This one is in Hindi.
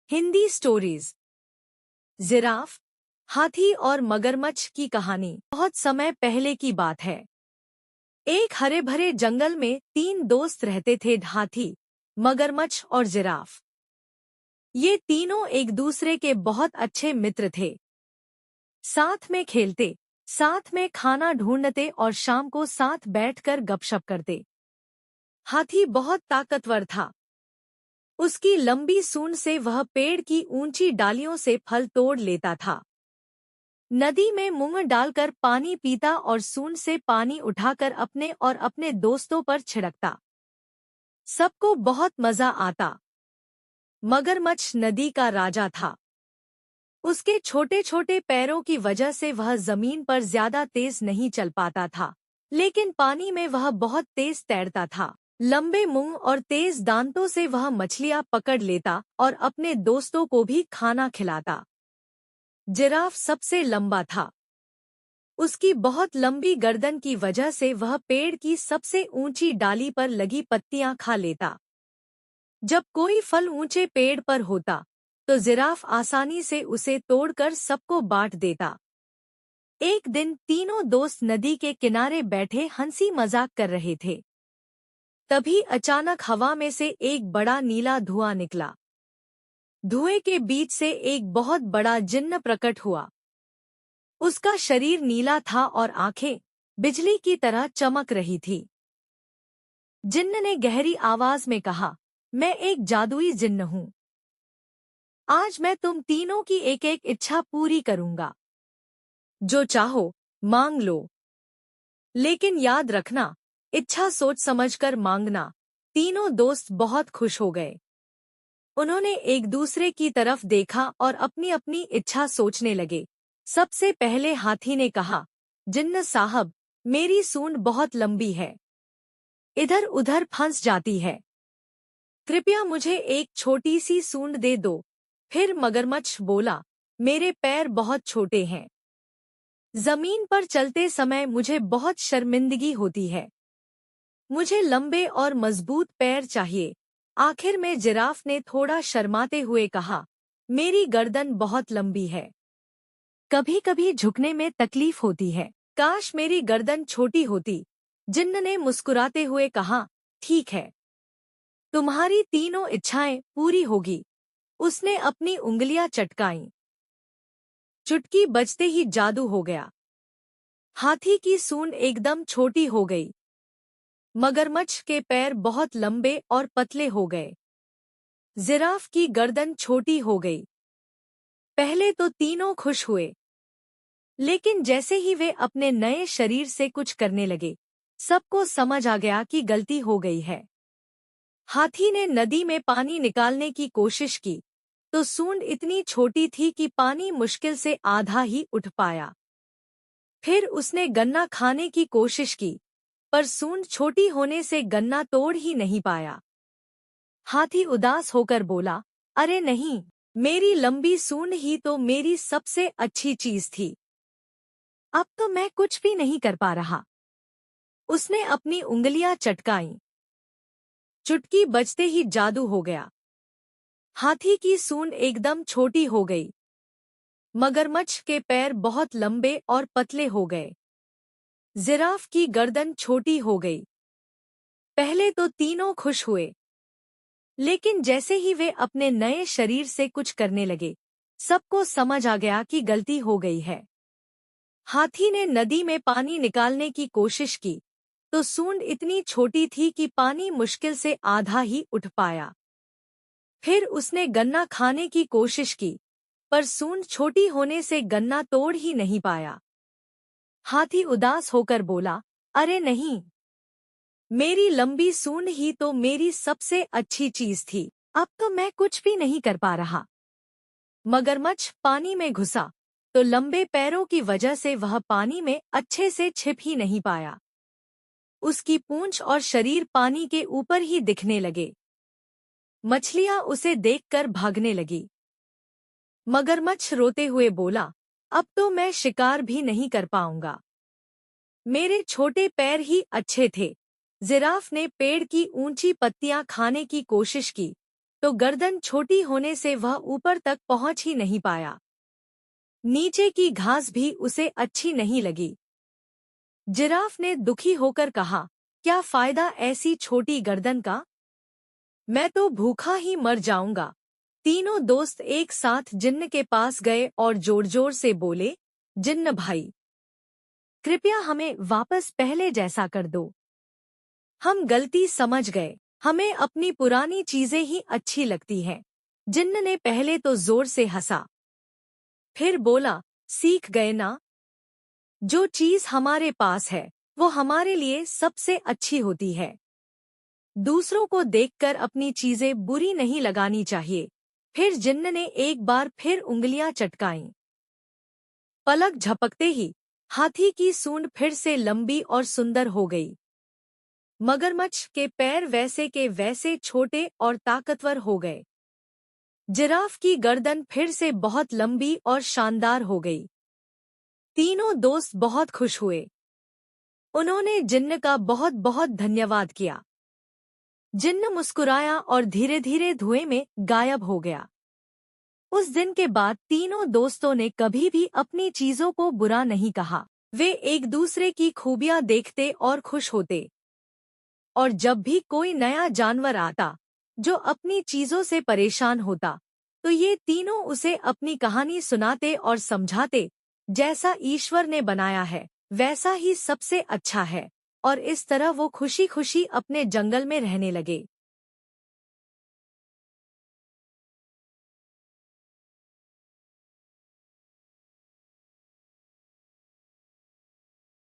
हिंदी स्टोरीज। जिराफ, हाथी और मगरमच्छ की कहानी बहुत समय पहले की बात है। एक हरे भरे जंगल में तीन दोस्त रहते थे, हाथी, मगरमच्छ और जिराफ। ये तीनों एक दूसरे के बहुत अच्छे मित्र थे। साथ में खेलते, साथ में खाना ढूंढते और शाम को साथ बैठकर गपशप करते। हाथी बहुत ताकतवर था। उसकी लंबी सूंड से वह पेड़ की ऊंची डालियों से फल तोड़ लेता था। नदी में मुंह डालकर पानी पीता और सूंड से पानी उठाकर अपने और अपने दोस्तों पर छिड़कता। सबको बहुत मजा आता। मगरमच्छ नदी का राजा था। उसके छोटे छोटे पैरों की वजह से वह जमीन पर ज्यादा तेज नहीं चल पाता था, लेकिन पानी में वह बहुत तेज तैरता था। लंबे मुंह और तेज दांतों से वह मछलियां पकड़ लेता और अपने दोस्तों को भी खाना खिलाता। जिराफ सबसे लंबा था। उसकी बहुत लंबी गर्दन की वजह से वह पेड़ की सबसे ऊंची डाली पर लगी पत्तियां खा लेता। जब कोई फल ऊंचे पेड़ पर होता तो जिराफ आसानी से उसे तोड़कर सबको बांट देता। एक दिन तीनों दोस्त नदी के किनारे बैठे हंसी मजाक कर रहे थे। तभी अचानक हवा में से एक बड़ा नीला धुआं निकला। धुएं के बीच से एक बहुत बड़ा जिन्न प्रकट हुआ। उसका शरीर नीला था और आंखें बिजली की तरह चमक रही थी। जिन्न ने गहरी आवाज में कहा, मैं एक जादुई जिन्न हूँ। आज मैं तुम तीनों की एक एक इच्छा पूरी करूंगा। जो चाहो मांग लो, लेकिन याद रखना, इच्छा सोच समझकर मांगना। तीनों दोस्त बहुत खुश हो गए। उन्होंने एक दूसरे की तरफ देखा और अपनी अपनी इच्छा सोचने लगे। सबसे पहले हाथी ने कहा, जिन्न साहब, मेरी सूंड बहुत लंबी है, इधर उधर फंस जाती है। कृपया मुझे एक छोटी सी सूंड दे दो। फिर मगरमच्छ बोला, मेरे पैर बहुत छोटे हैं, जमीन पर चलते समय मुझे बहुत शर्मिंदगी होती है। मुझे लंबे और मजबूत पैर चाहिए। आखिर में जिराफ ने थोड़ा शर्माते हुए कहा, मेरी गर्दन बहुत लंबी है, कभी कभी झुकने में तकलीफ होती है। काश मेरी गर्दन छोटी होती। जिन्न ने मुस्कुराते हुए कहा, ठीक है, तुम्हारी तीनों इच्छाएं पूरी होगी। उसने अपनी उंगलियां चटकाईं। चुटकी बजते ही जादू हो गया। हाथी की सूंड एकदम छोटी हो गई। मगरमच्छ के पैर बहुत लंबे और पतले हो गए। जिराफ की गर्दन छोटी हो गई। पहले तो तीनों खुश हुए, लेकिन जैसे ही वे अपने नए शरीर से कुछ करने लगे, सबको समझ आ गया कि गलती हो गई है। हाथी ने नदी में पानी निकालने की कोशिश की, तो सूंड इतनी छोटी थी कि पानी मुश्किल से आधा ही उठ पाया। फिर उसने गन्ना खाने की कोशिश की, पर सूंड छोटी होने से गन्ना तोड़ ही नहीं पाया। हाथी उदास होकर बोला, अरे नहीं, मेरी लंबी सूंड ही तो मेरी सबसे अच्छी चीज थी। अब तो मैं कुछ भी नहीं कर पा रहा। उसने अपनी उंगलियां चटकाईं। चुटकी बजते ही जादू हो गया। हाथी की सूंड एकदम छोटी हो गई। मगरमच्छ के पैर बहुत लंबे और पतले हो गए। जिराफ की गर्दन छोटी हो गई। पहले तो तीनों खुश हुए, लेकिन जैसे ही वे अपने नए शरीर से कुछ करने लगे, सबको समझ आ गया कि गलती हो गई है। हाथी ने नदी में पानी निकालने की कोशिश की, तो सूंड इतनी छोटी थी कि पानी मुश्किल से आधा ही उठ पाया। फिर उसने गन्ना खाने की कोशिश की, पर सूंड छोटी होने से गन्ना तोड़ ही नहीं पाया। हाथी उदास होकर बोला, अरे नहीं, मेरी लंबी सूंड ही तो मेरी सबसे अच्छी चीज थी। अब तो मैं कुछ भी नहीं कर पा रहा। मगरमच्छ पानी में घुसा, तो लंबे पैरों की वजह से वह पानी में अच्छे से छिप ही नहीं पाया। उसकी पूंछ और शरीर पानी के ऊपर ही दिखने लगे। मछलियां उसे देखकर भागने लगी। मगरमच्छ रोते हुए बोला, अब तो मैं शिकार भी नहीं कर पाऊंगा। मेरे छोटे पैर ही अच्छे थे। जिराफ ने पेड़ की ऊंची पत्तियां खाने की कोशिश की, तो गर्दन छोटी होने से वह ऊपर तक पहुंच ही नहीं पाया। नीचे की घास भी उसे अच्छी नहीं लगी। जिराफ ने दुखी होकर कहा, क्या फायदा ऐसी छोटी गर्दन का? मैं तो भूखा ही मर जाऊंगा। तीनों दोस्त एक साथ जिन्न के पास गए और जोर जोर से बोले, जिन्न भाई, कृपया हमें वापस पहले जैसा कर दो। हम गलती समझ गए, हमें अपनी पुरानी चीजें ही अच्छी लगती हैं। जिन्न ने पहले तो जोर से हंसा, फिर बोला, सीख गए ना? जो चीज हमारे पास है वो हमारे लिए सबसे अच्छी होती है। दूसरों को देखकर अपनी चीजें बुरी नहीं लगानी चाहिए। फिर जिन्न ने एक बार फिर उंगलियां चटकाईं। पलक झपकते ही हाथी की सूंड फिर से लंबी और सुंदर हो गई। मगरमच्छ के पैर वैसे के वैसे छोटे और ताकतवर हो गए। जिराफ की गर्दन फिर से बहुत लंबी और शानदार हो गई। तीनों दोस्त बहुत खुश हुए। उन्होंने जिन्न का बहुत बहुत धन्यवाद किया। जिन्न मुस्कुराया और धीरे धीरे धुएं में गायब हो गया। उस दिन के बाद तीनों दोस्तों ने कभी भी अपनी चीजों को बुरा नहीं कहा। वे एक दूसरे की खूबियां देखते और खुश होते। और जब भी कोई नया जानवर आता जो अपनी चीजों से परेशान होता, तो ये तीनों उसे अपनी कहानी सुनाते और समझाते, जैसा ईश्वर ने बनाया है वैसा ही सबसे अच्छा है। और इस तरह वो खुशी खुशी अपने जंगल में रहने लगे।